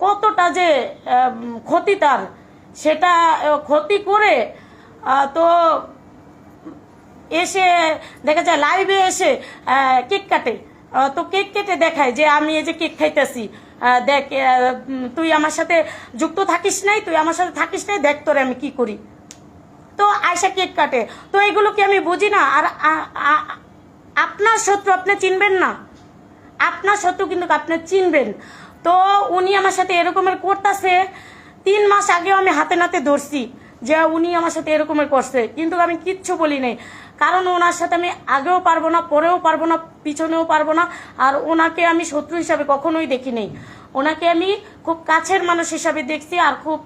কতটা যে ক্ষতি তার, সেটা ক্ষতি করে তো এসে দেখা যায় লাইভে এসে কেক কাটে। তো কেক কেটে দেখায় যে আমি এই যে কেক খাইতেছি, দেখ তুই আমার সাথে যুক্ত থাকিস নাই, তুই আমার সাথে থাকিস নাই, দেখ তোরে আমি কি করি। তো আয়সা কেক কাটে। তো এগুলো কি আমি বুঝি না? আর আপনার শত্রু আপনি চিনবেন না, আপনার শত্রু কিন্তু আপনি চিনবেন। তো উনি আমার সাথে এরকমের করতেছে, 3 মাস আগেও আমি হাতে নাতে ধরছি যে উনি আমার সাথে এরকমের করছে, কিন্তু আমি কিচ্ছু বলি নাই। কারণ ওনার সাথে আমি আগেও পারবো না, পরেও পারবো না, পিছনেও পারবো না। আর ওনাকে আমি শত্রু হিসাবে কখনোই দেখি নাই। ওনাকে আমি খুব কাছের মানুষ হিসাবে দেখছি, আর খুব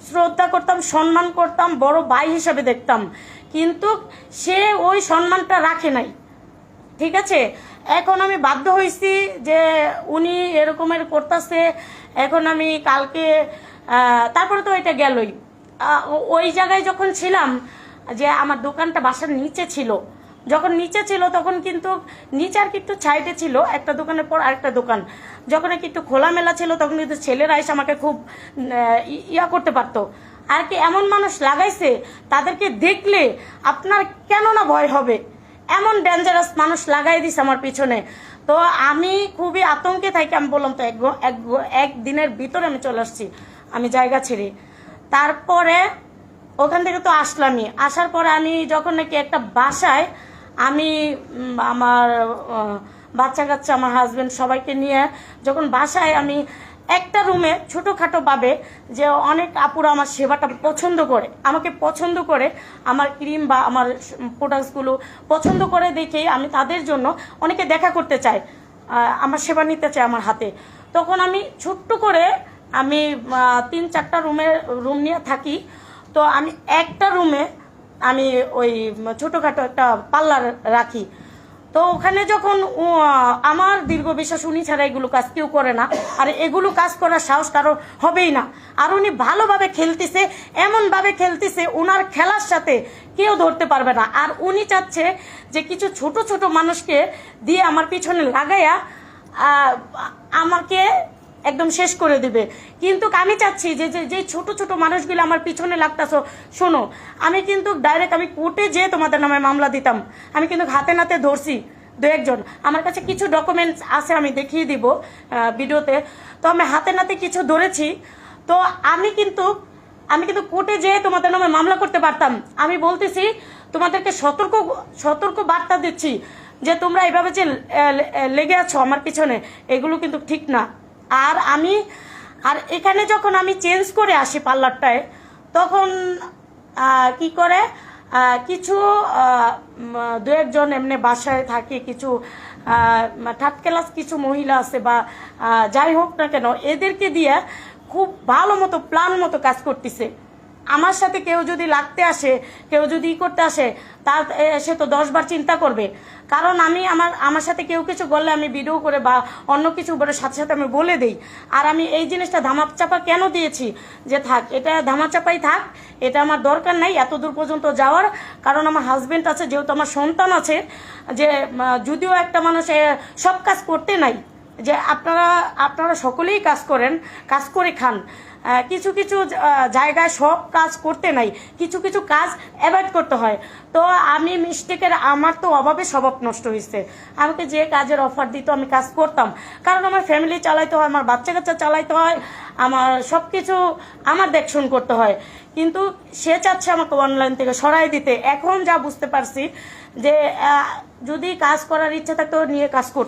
শ্রদ্ধা করতাম, সম্মান করতাম, বড় ভাই হিসাবে দেখতাম। কিন্তু সে ওই সম্মানটা রাখে নাই, ঠিক আছে। এখন আমি বাধ্য হয়েছি যে উনি এরকমের করতেছে। এখন আমি কালকে তারপরে তো এটা গেলই। ওই জায়গায় যখন ছিলাম, যে আমার দোকানটা বাসার নিচে ছিল, যখন নিচে ছিল তখন কিন্তু নিচে আর কি একটু সাইডে ছিল একটা দোকানের পর আরেকটা দোকান। যখন কি একটু খোলামেলা ছিল তখন কিন্তু ছেলেরা এসে আমাকে খুব ইয়া করতে পারতো। আর কি এমন মানুষ লাগাইছে, তাদেরকে দেখলে আপনার কেন না ভয় হবে, এমন ডেঞ্জারাস মানুষ লাগাই দিছে আমার পিছনে। তো আমি খুবই আতঙ্কে থাকি। আমি বললাম তো একদিনের ভিতরে আমি চলে আসছি, আমি জায়গা ছেড়ে। তারপরে ওখান থেকে তো আসলামই। আসার পরে আমি যখন নাকি একটা বাসায়, আমি আমার বাচ্চা কাচ্চা, আমার হাজবেন্ড সবাইকে নিয়ে যখন বাসায় আমি একটা রুমে ছোটোখাটো ভাবে, যে অনেক আপুরা আমার সেবাটা পছন্দ করে, আমাকে পছন্দ করে, আমার ক্রিম বা আমার প্রোডাক্টসগুলো পছন্দ করে দেখেই আমি তাদের জন্য অনেকে দেখা করতে চায়, আমার সেবা নিতে চায় আমার হাতে। তখন আমি ছোট্ট করে আমি 3-4টা রুম নিয়ে থাকি। তো আমি একটা রুমে আমি ওই ছোটোখাটো একটা পার্লার রাখি। তো ওখানে যখন আমার দীর্ঘ বিশ্বাস উনি ছাড়া এগুলো কাজ কেউ করে না, আর এগুলো কাজ করার সাহস কারো হবেই না। আর উনি ভালোভাবে খেলতেছে, এমনভাবে খেলতেছে ওনার খেলার সাথে কেউ ধরতে পারবে না। আর উনি চাচ্ছে যে কিছু ছোট ছোট মানুষকে দিয়ে আমার পিছনে লাগাইয়া আমাকে একদম শেষ করে দিবে। কিন্তু আমি চাচ্ছি যে যে ছোট ছোট মানুষগুলো আমার পিছনে লাগতেছ, শোনো, আমি কিন্তু ডাইরেক্ট আমি কোর্টে যেয়ে তোমাদের নামে মামলা দিতাম। আমি কিন্তু হাতে নাতে ধরছি 2-1 জন, আমার কাছে কিছু ডকুমেন্টস আছে, আমি দেখিয়ে দিব ভিডিওতে। তো আমি হাতে নাতে কিছু ধরেছি। তো আমি কিন্তু কোর্টে যেয়ে তোমাদের নামে মামলা করতে পারতাম। আমি বলতেছি তোমাদেরকে সতর্ক বার্তা দিচ্ছি যে তোমরা এইভাবে যে লেগে আছো আমার পিছনে, এগুলো কিন্তু ঠিক না। আর এখানে যখন আমি চেঞ্জ করে আসি পার্লারটায়, তখন কি করে কিছু 2-1 জন এমনি বাসায় থাকে, কিছু থার্ড ক্লাস কিছু মহিলা আছে বা যাই হোক না কেন, এদেরকে দিয়ে খুব ভালো মতো প্ল্যান মতো কাজ করতেছে। আমার সাথে কেউ যদি লাগতে আসে, কেউ যদি করতে আসে, তার সে তো 10 বার চিন্তা করবে। কারণ আমি আমার সাথে কেউ কিছু বললে আমি ভিডিও করে বা অন্য কিছু বলে সাথে সাথে আমি বলে দিই। আর আমি এই জিনিসটা ধামাচাপা কেন দিয়েছি, যে থাক, এটা ধামাচাপাই থাক, এটা আমার দরকার নাই এত দূর পর্যন্ত যাওয়ার। কারণ আমার হাজবেন্ড আছে, যেহেতু আমার সন্তান আছে, যে যদিও একটা মানুষ সব কাজ করতে নাই, যে আপনারা সকলেই কাজ করেন, কাজ করে খান, কিছু কিছু জায়গায় সব কাজ করতে নাই, কিছু কিছু কাজ অ্যাভয়েড করতে হয়। তো আমি মিস্টেকের, আমার তো অভাবে স্বভাব নষ্ট হয়েছে। আমাকে যে কাজের অফার দিত আমি কাজ করতাম, কারণ আমার ফ্যামিলি চালাইতে হয়, আমার বাচ্চা কাচ্চা চালাইতে হয়, আমার সব কিছু আমার দেখশন করতে হয়। কিন্তু সে চাচ্ছে আমাকে অনলাইন থেকে সরাই দিতে। এখন যা বুঝতে পারছি যে যদি কাজ করার ইচ্ছা থাকতো নিয়ে কাজ করতে।